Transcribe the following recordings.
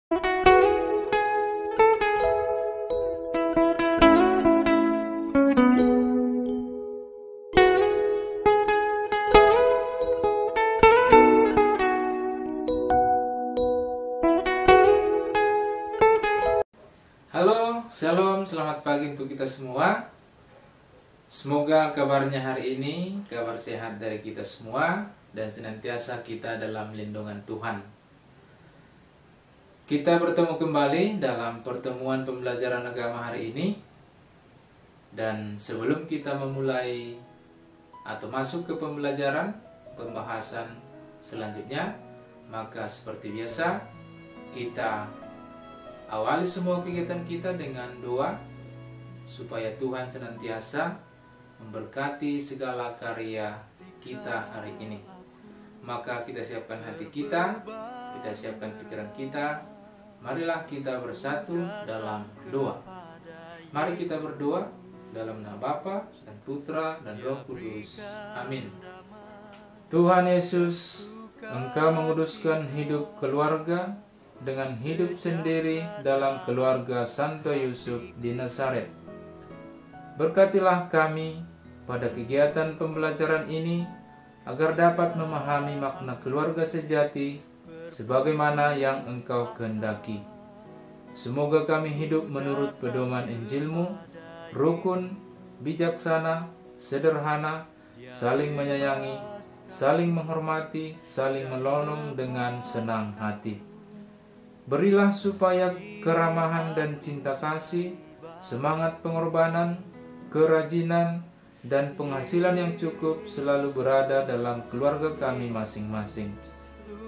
Halo, shalom, selamat pagi untuk kita semua. Semoga kabarnya hari ini kabar sehat dari kita semua dan senantiasa kita dalam lindungan Tuhan. Kita bertemu kembali dalam pertemuan pembelajaran agama hari ini. Dan sebelum kita memulai atau masuk ke pembahasan selanjutnya, maka seperti biasa kita awali semua kegiatan kita dengan doa supaya Tuhan senantiasa memberkati segala karya kita hari ini. Maka kita siapkan hati kita siapkan pikiran kita. Marilah kita bersatu dalam doa. Mari kita berdoa dalam nama Bapa dan Putra dan Roh Kudus. Amin. Tuhan Yesus, Engkau menguduskan hidup keluarga dengan hidup sendiri dalam keluarga Santo Yusuf di Nazaret. Berkatilah kami pada kegiatan pembelajaran ini agar dapat memahami makna keluarga sejati sebagaimana yang Engkau kehendaki. Semoga kami hidup menurut pedoman Injil-Mu, rukun, bijaksana, sederhana, saling menyayangi, saling menghormati, saling menolong dengan senang hati. Berilah supaya keramahan dan cinta kasih, semangat pengorbanan, kerajinan, dan penghasilan yang cukup selalu berada dalam keluarga kami masing-masing.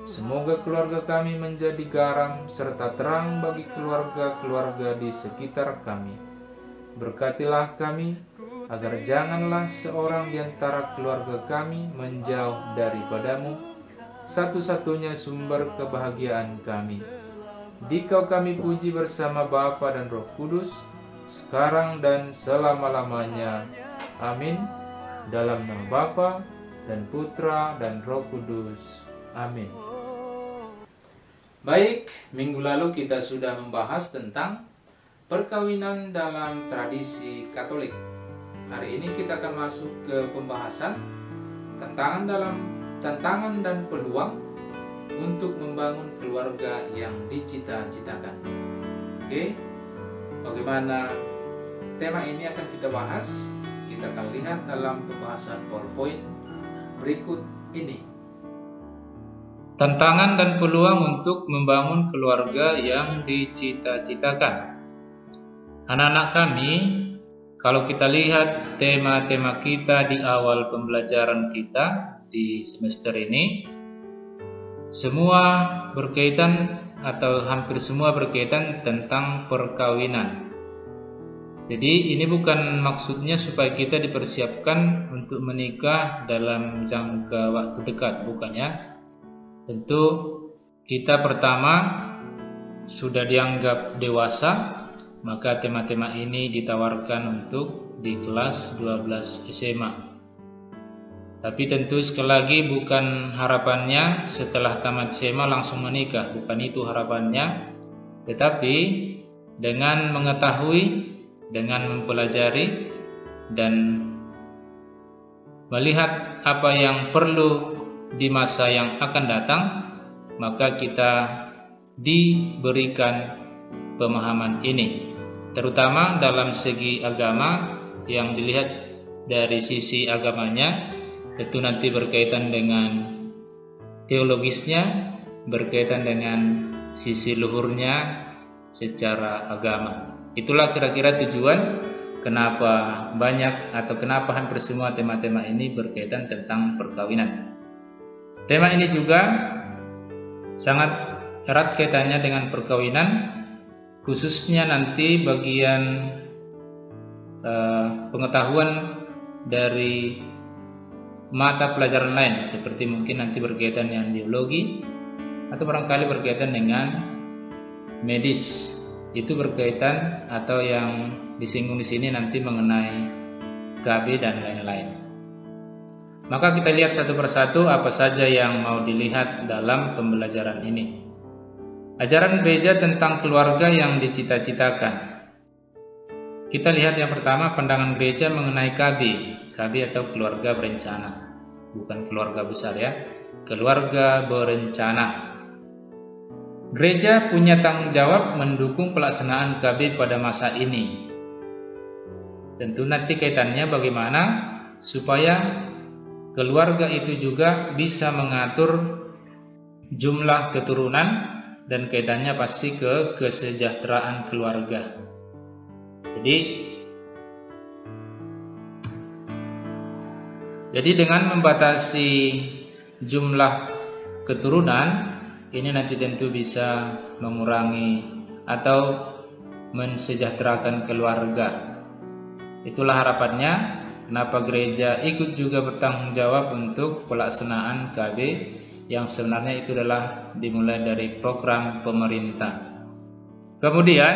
Semoga keluarga kami menjadi garam serta terang bagi keluarga-keluarga di sekitar kami. Berkatilah kami, agar janganlah seorang di antara keluarga kami menjauh daripadamu, satu-satunya sumber kebahagiaan kami. Dikau kami puji bersama Bapa dan Roh Kudus, sekarang dan selama-lamanya. Amin. Dalam nama Bapa dan Putra dan Roh Kudus. Amin. Baik, minggu lalu kita sudah membahas tentang perkawinan dalam tradisi Katolik. Hari ini kita akan masuk ke pembahasan tantangan dan peluang untuk membangun keluarga yang dicita-citakan. Oke, bagaimana tema ini akan kita bahas? Kita akan lihat dalam pembahasan PowerPoint berikut ini. Tantangan dan peluang untuk membangun keluarga yang dicita-citakan. Anak-anak kami, kalau kita lihat tema-tema kita di awal pembelajaran kita di semester ini, semua berkaitan atau hampir semua berkaitan tentang perkawinan. Jadi ini bukan maksudnya supaya kita dipersiapkan untuk menikah dalam jangka waktu dekat, bukannya. Tentu kita pertama sudah dianggap dewasa, maka tema-tema ini ditawarkan untuk di kelas 12 SMA. Tapi tentu sekali lagi bukan harapannya setelah tamat SMA langsung menikah, bukan itu harapannya. Tetapi dengan mengetahui, dengan mempelajari dan melihat apa yang perlu di masa yang akan datang, maka kita diberikan pemahaman ini, terutama dalam segi agama. Yang dilihat dari sisi agamanya tentu nanti berkaitan dengan teologisnya, berkaitan dengan sisi luhurnya secara agama. Itulah kira-kira tujuan kenapa banyak atau kenapa hampir semua tema-tema ini berkaitan tentang perkawinan. Tema ini juga sangat erat kaitannya dengan perkawinan, khususnya nanti bagian pengetahuan dari mata pelajaran lain, seperti mungkin nanti berkaitan dengan biologi atau barangkali berkaitan dengan medis. Itu berkaitan atau yang disinggung di sini nanti mengenai KB dan lain-lain. Maka kita lihat satu persatu apa saja yang mau dilihat dalam pembelajaran ini. Ajaran gereja tentang keluarga yang dicita-citakan. Kita lihat yang pertama, pandangan gereja mengenai KB. KB atau keluarga berencana. Bukan keluarga besar ya, keluarga berencana. Gereja punya tanggung jawab mendukung pelaksanaan KB pada masa ini. Tentu nanti kaitannya bagaimana supaya keluarga itu juga bisa mengatur jumlah keturunan dan kaitannya pasti ke kesejahteraan keluarga. Jadi dengan membatasi jumlah keturunan ini nanti tentu bisa mengurangi atau mensejahterakan keluarga. Itulah harapannya kenapa gereja ikut juga bertanggung jawab untuk pelaksanaan KB yang sebenarnya itu adalah dimulai dari program pemerintah. Kemudian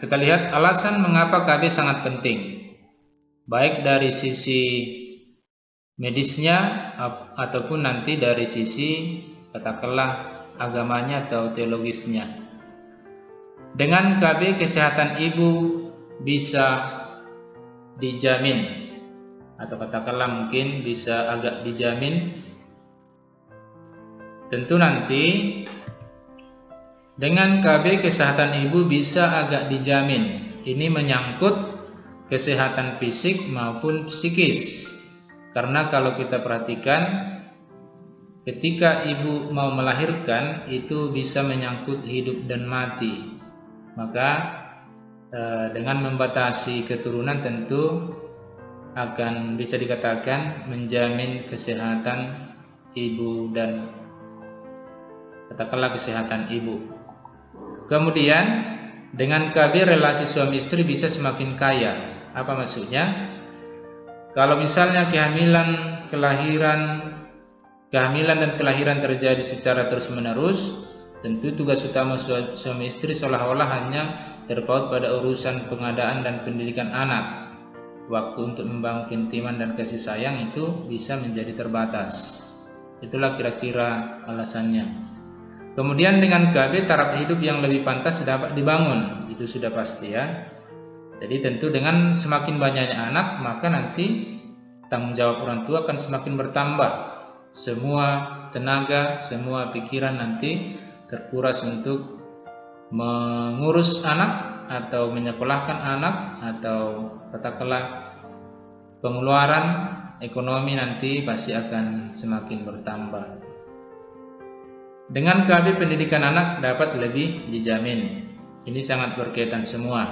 kita lihat alasan mengapa KB sangat penting, baik dari sisi medisnya ataupun nanti dari sisi katakanlah agamanya atau teologisnya. Dengan KB kesehatan ibu bisa dijamin atau katakanlah mungkin bisa agak dijamin. Tentu nanti dengan KB kesehatan ibu bisa agak dijamin. Ini menyangkut kesehatan fisik maupun psikis. Karena kalau kita perhatikan ketika ibu mau melahirkan itu bisa menyangkut hidup dan mati. Maka dengan membatasi keturunan tentu akan bisa dikatakan menjamin kesehatan ibu dan katakanlah kesehatan ibu. Kemudian dengan KB relasi suami istri bisa semakin kaya. Apa maksudnya? Kalau misalnya kehamilan dan kelahiran terjadi secara terus-menerus, tentu tugas utama suami istri seolah-olah hanya terpaut pada urusan pengadaan dan pendidikan anak. Waktu untuk membangun keintiman dan kasih sayang itu bisa menjadi terbatas. Itulah kira-kira alasannya. Kemudian dengan KB taraf hidup yang lebih pantas dapat dibangun. Itu sudah pasti ya. Jadi tentu dengan semakin banyaknya anak, maka nanti tanggung jawab orang tua akan semakin bertambah. Semua tenaga, semua pikiran nanti terkuras untuk mengurus anak atau menyekolahkan anak atau katakanlah pengeluaran ekonomi nanti pasti akan semakin bertambah. Dengan KB pendidikan anak dapat lebih dijamin. Ini sangat berkaitan semua.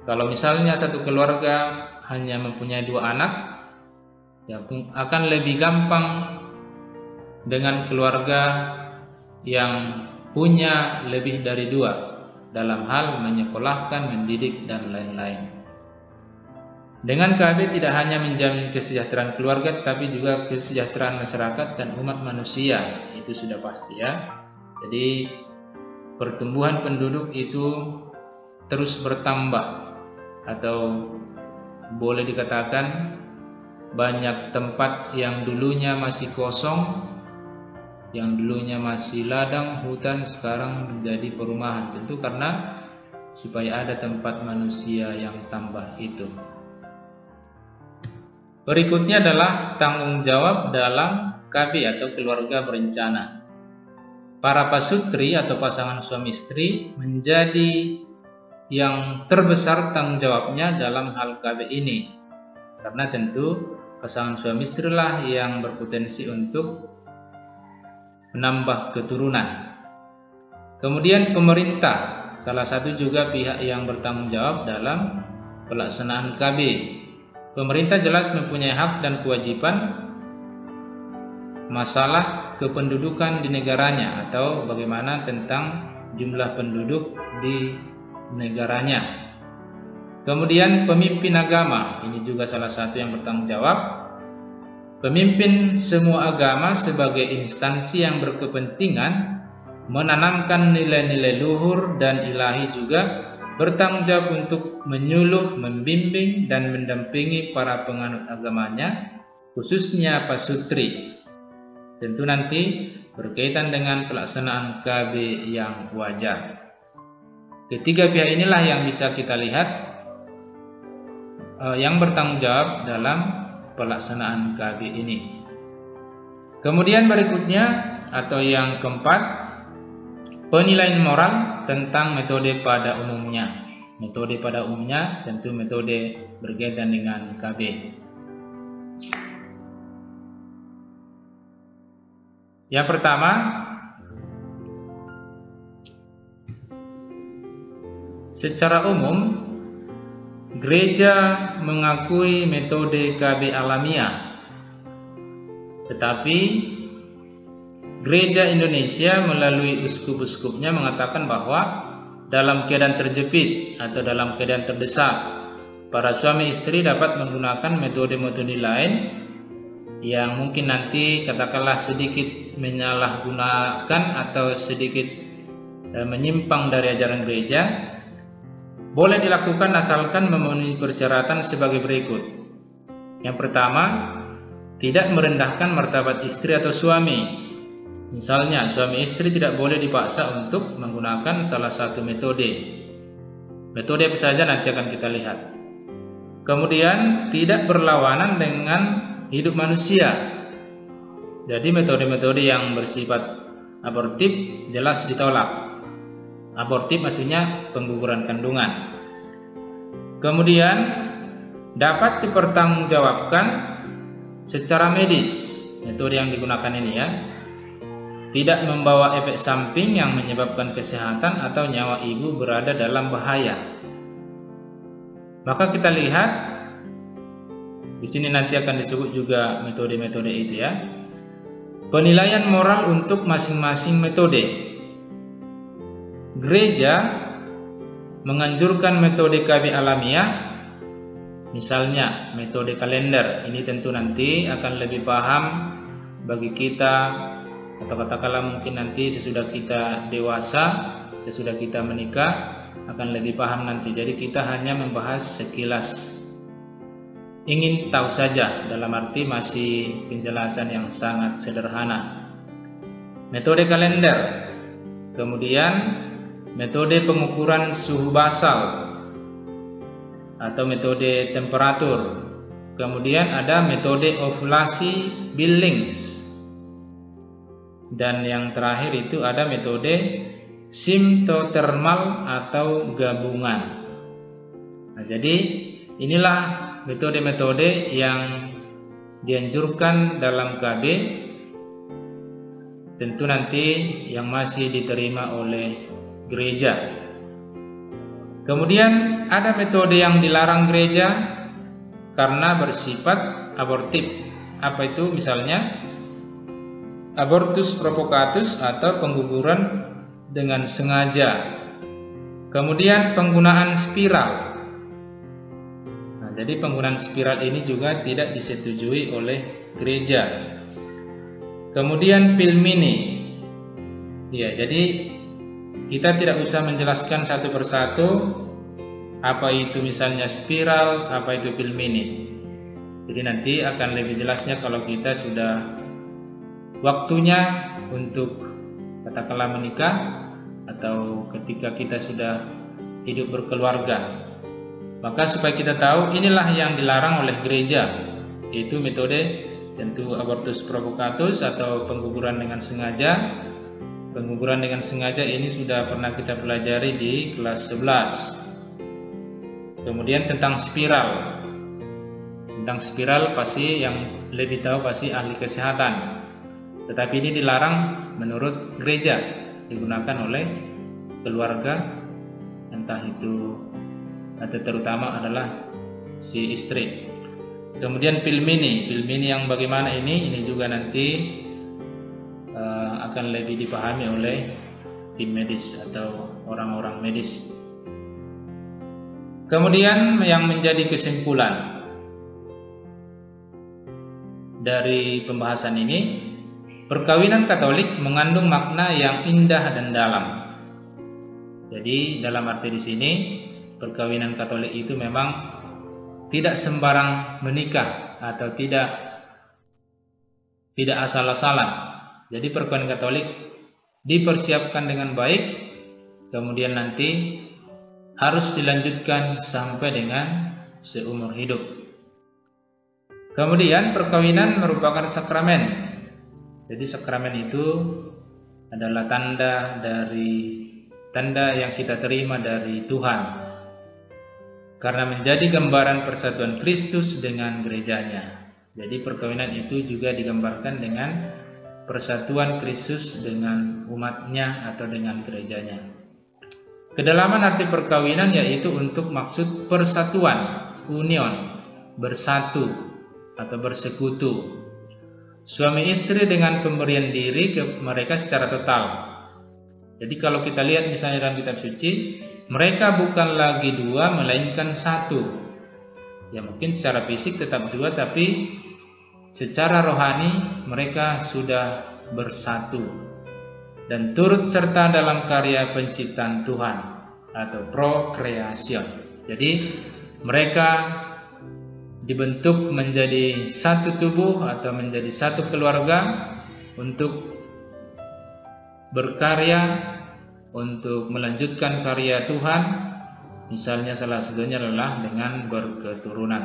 Kalau misalnya satu keluarga hanya mempunyai 2 anak, ya akan lebih gampang dengan keluarga yang punya lebih dari 2 dalam hal menyekolahkan, mendidik dan lain-lain. Dengan KB tidak hanya menjamin kesejahteraan keluarga, tapi juga kesejahteraan masyarakat dan umat manusia. Itu sudah pasti ya. Jadi pertumbuhan penduduk itu terus bertambah, atau boleh dikatakan banyak tempat yang dulunya masih kosong, yang dulunya masih ladang, hutan, sekarang menjadi perumahan. Tentu karena supaya ada tempat manusia yang tambah itu. Berikutnya adalah tanggung jawab dalam KB atau keluarga berencana. Para pasutri atau pasangan suami istri menjadi yang terbesar tanggung jawabnya dalam hal KB ini. Karena tentu pasangan suami istri lah yang berpotensi untuk menambah keturunan. Kemudian pemerintah, salah satu juga pihak yang bertanggung jawab dalam pelaksanaan KB. Pemerintah jelas mempunyai hak dan kewajiban masalah kependudukan di negaranya atau bagaimana tentang jumlah penduduk di negaranya. Kemudian pemimpin agama, ini juga salah satu yang bertanggung jawab. Pemimpin semua agama sebagai instansi yang berkepentingan menanamkan nilai-nilai luhur dan ilahi juga bertanggung jawab untuk menyuluh, membimbing dan mendampingi para penganut agamanya, khususnya pasutri. Tentu nanti berkaitan dengan pelaksanaan KB yang wajar. Ketiga pihak inilah yang bisa kita lihat yang bertanggung jawab dalam pelaksanaan KB ini. Kemudian berikutnya atau yang keempat, penilaian moral tentang metode pada umumnya. Metode pada umumnya tentu metode berkaitan dengan KB. Yang pertama, secara umum gereja mengakui metode KB alamiah, tetapi Gereja Indonesia melalui uskup-uskupnya mengatakan bahwa dalam keadaan terjepit atau dalam keadaan terdesak, para suami istri dapat menggunakan metode-metode lain yang mungkin nanti katakanlah sedikit menyalahgunakan atau sedikit menyimpang dari ajaran gereja, boleh dilakukan asalkan memenuhi persyaratan sebagai berikut. Yang pertama, tidak merendahkan martabat istri atau suami. Misalnya, suami istri tidak boleh dipaksa untuk menggunakan salah satu metode. Metode apa saja nanti akan kita lihat. Kemudian, tidak berlawanan dengan hidup manusia. Jadi metode-metode yang bersifat abortif jelas ditolak. Abortif maksudnya pengguguran kandungan. Kemudian dapat dipertanggungjawabkan secara medis. Metode yang digunakan ini ya, tidak membawa efek samping yang menyebabkan kesehatan atau nyawa ibu berada dalam bahaya. Maka kita lihat di sini nanti akan disebut juga metode-metode itu ya. Penilaian moral untuk masing-masing metode. Gereja menganjurkan metode KB alamiah, misalnya metode kalender. Ini tentu nanti akan lebih paham bagi kita, atau katakanlah mungkin nanti sesudah kita dewasa, sesudah kita menikah, akan lebih paham nanti. Jadi kita hanya membahas sekilas, ingin tahu saja, dalam arti masih penjelasan yang sangat sederhana. Metode kalender, kemudian metode pengukuran suhu basal atau metode temperatur, kemudian ada metode ovulasi Billings, dan yang terakhir itu ada metode simptotermal atau gabungan. Nah, jadi inilah metode-metode yang dianjurkan dalam KB, tentu nanti yang masih diterima oleh gereja. Kemudian ada metode yang dilarang gereja karena bersifat abortif. Apa itu? Misalnya abortus provocatus atau pengguguran dengan sengaja. Kemudian penggunaan spiral. Nah, jadi penggunaan spiral ini juga tidak disetujui oleh gereja. Kemudian pil mini. Ya, jadi kita tidak usah menjelaskan satu persatu apa itu misalnya spiral, apa itu pil mini. Jadi nanti akan lebih jelasnya kalau kita sudah waktunya untuk katakanlah menikah atau ketika kita sudah hidup berkeluarga. Maka supaya kita tahu inilah yang dilarang oleh gereja, yaitu metode tentu abortus provocatus atau pengguguran dengan sengaja. Pengguguran dengan sengaja ini sudah pernah kita pelajari di kelas 11. Kemudian tentang spiral. Tentang spiral pasti yang lebih tahu pasti ahli kesehatan. Tetapi ini dilarang menurut gereja, digunakan oleh keluarga, entah itu atau terutama adalah si istri. Kemudian pil mini yang bagaimana ini juga nanti akan lebih dipahami oleh tim medis atau orang-orang medis. Kemudian yang menjadi kesimpulan dari pembahasan ini, perkawinan Katolik mengandung makna yang indah dan dalam. Jadi dalam arti di sini, perkawinan Katolik itu memang tidak sembarang menikah atau tidak asal-asalan. Jadi perkawinan Katolik dipersiapkan dengan baik, kemudian nanti harus dilanjutkan sampai dengan seumur hidup. Kemudian perkawinan merupakan sakramen. Jadi sakramen itu adalah tanda yang kita terima dari Tuhan, karena menjadi gambaran persatuan Kristus dengan gerejanya. Jadi perkawinan itu juga digambarkan dengan persatuan Kristus dengan umatnya atau dengan gerejanya. Kedalaman arti perkawinan yaitu untuk maksud persatuan, union, bersatu atau bersekutu. Suami istri dengan pemberian diri ke mereka secara total. Jadi kalau kita lihat misalnya dalam kitab suci, mereka bukan lagi dua melainkan satu. Ya mungkin secara fisik tetap dua, tapi secara rohani mereka sudah bersatu dan turut serta dalam karya penciptaan Tuhan atau prokreation. Jadi mereka dibentuk menjadi satu tubuh atau menjadi satu keluarga untuk berkarya, untuk melanjutkan karya Tuhan. Misalnya salah satunya adalah dengan berketurunan.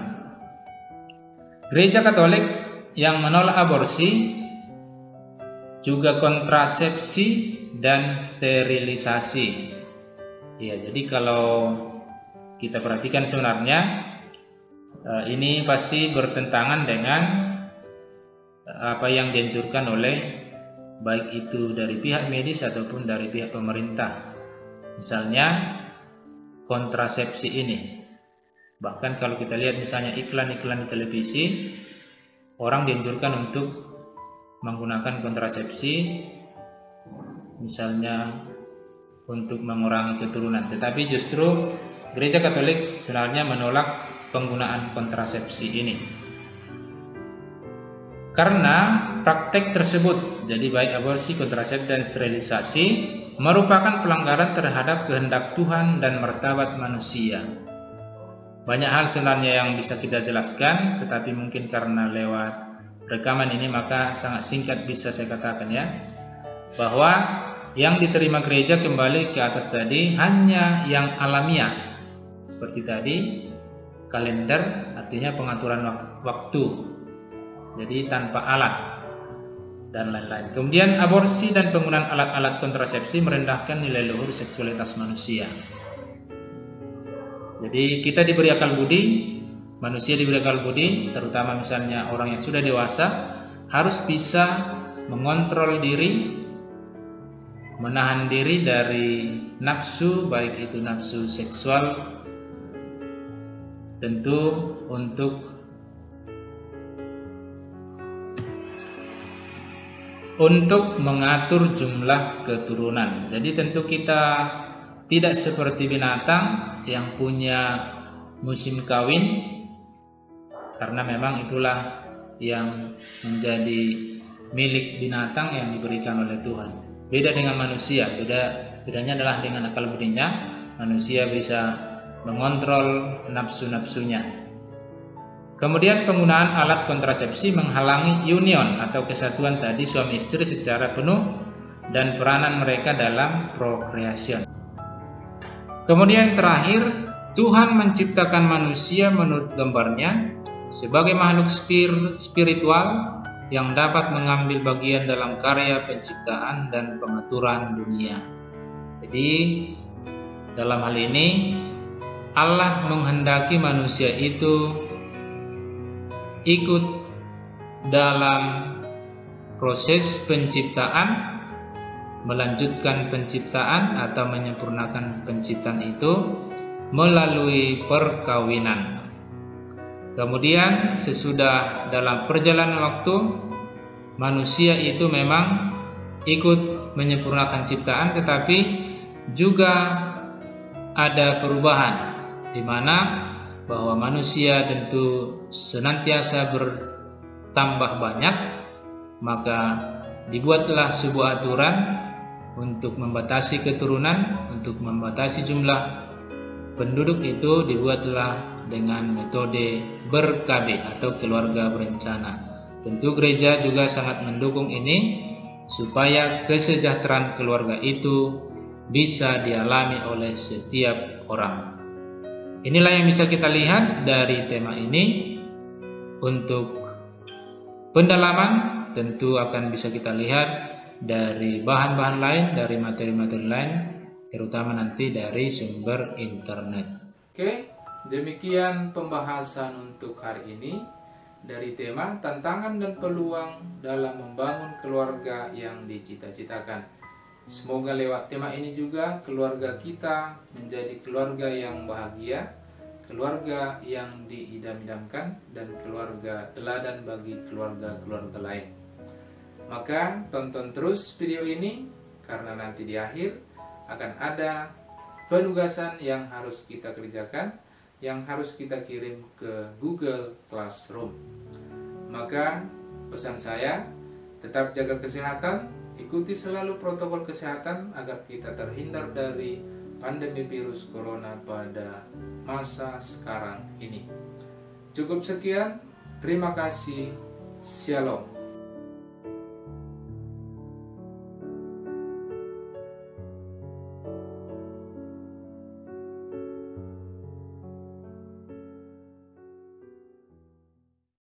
Gereja Katolik yang menolak aborsi, juga kontrasepsi dan sterilisasi. Ya, jadi kalau kita perhatikan sebenarnya ini pasti bertentangan dengan apa yang dianjurkan oleh baik itu dari pihak medis ataupun dari pihak pemerintah. Misalnya kontrasepsi ini. Bahkan kalau kita lihat misalnya iklan-iklan di televisi, orang dianjurkan untuk menggunakan kontrasepsi misalnya untuk mengurangi keturunan. Tetapi justru Gereja Katolik sebenarnya menolak penggunaan kontrasepsi ini, karena praktek tersebut, jadi baik aborsi, kontrasepsi dan sterilisasi, merupakan pelanggaran terhadap kehendak Tuhan dan martabat manusia. Banyak hal sebenarnya yang bisa kita jelaskan, tetapi mungkin karena lewat rekaman ini maka sangat singkat bisa saya katakan ya, bahwa yang diterima gereja kembali ke atas tadi hanya yang alamiah, seperti tadi kalender, artinya pengaturan waktu, jadi tanpa alat dan lain-lain. Kemudian aborsi dan penggunaan alat-alat kontrasepsi merendahkan nilai luhur seksualitas manusia. Jadi kita diberi akal budi, manusia diberi akal budi, terutama misalnya orang yang sudah dewasa, harus bisa mengontrol diri, menahan diri dari nafsu, baik itu nafsu seksual, tentu untuk mengatur jumlah keturunan. Jadi tentu kita tidak seperti binatang yang punya musim kawin, karena memang itulah yang menjadi milik binatang yang diberikan oleh Tuhan. Beda dengan manusia, bedanya adalah dengan akal budinya, manusia bisa mengontrol nafsu-nafsunya. Kemudian penggunaan alat kontrasepsi menghalangi union atau kesatuan tadi suami istri secara penuh dan peranan mereka dalam prokreasi. Kemudian terakhir, Tuhan menciptakan manusia menurut gambarnya sebagai makhluk spiritual yang dapat mengambil bagian dalam karya penciptaan dan pengaturan dunia. Jadi dalam hal ini Allah menghendaki manusia itu ikut dalam proses penciptaan, melanjutkan penciptaan atau menyempurnakan penciptaan itu melalui perkawinan. Kemudian sesudah dalam perjalanan waktu, manusia itu memang ikut menyempurnakan ciptaan, tetapi juga ada perubahan, di mana bahwa manusia tentu senantiasa bertambah banyak, maka dibuatlah sebuah aturan untuk membatasi keturunan, untuk membatasi jumlah penduduk itu dibuatlah dengan metode ber-KB atau keluarga berencana. Tentu gereja juga sangat mendukung ini, supaya kesejahteraan keluarga itu bisa dialami oleh setiap orang. Inilah yang bisa kita lihat dari tema ini. Untuk pendalaman tentu akan bisa kita lihat dari bahan-bahan lain, dari materi-materi lain, terutama nanti dari sumber internet. Oke, demikian pembahasan untuk hari ini dari tema tantangan dan peluang dalam membangun keluarga yang dicita-citakan. Semoga lewat tema ini juga keluarga kita menjadi keluarga yang bahagia, keluarga yang diidam-idamkan, dan keluarga teladan bagi keluarga-keluarga lain. Maka tonton terus video ini, karena nanti di akhir akan ada penugasan yang harus kita kerjakan, yang harus kita kirim ke Google Classroom. Maka pesan saya, tetap jaga kesehatan, ikuti selalu protokol kesehatan agar kita terhindar dari pandemi virus corona pada masa sekarang ini. Cukup sekian, terima kasih, shalom.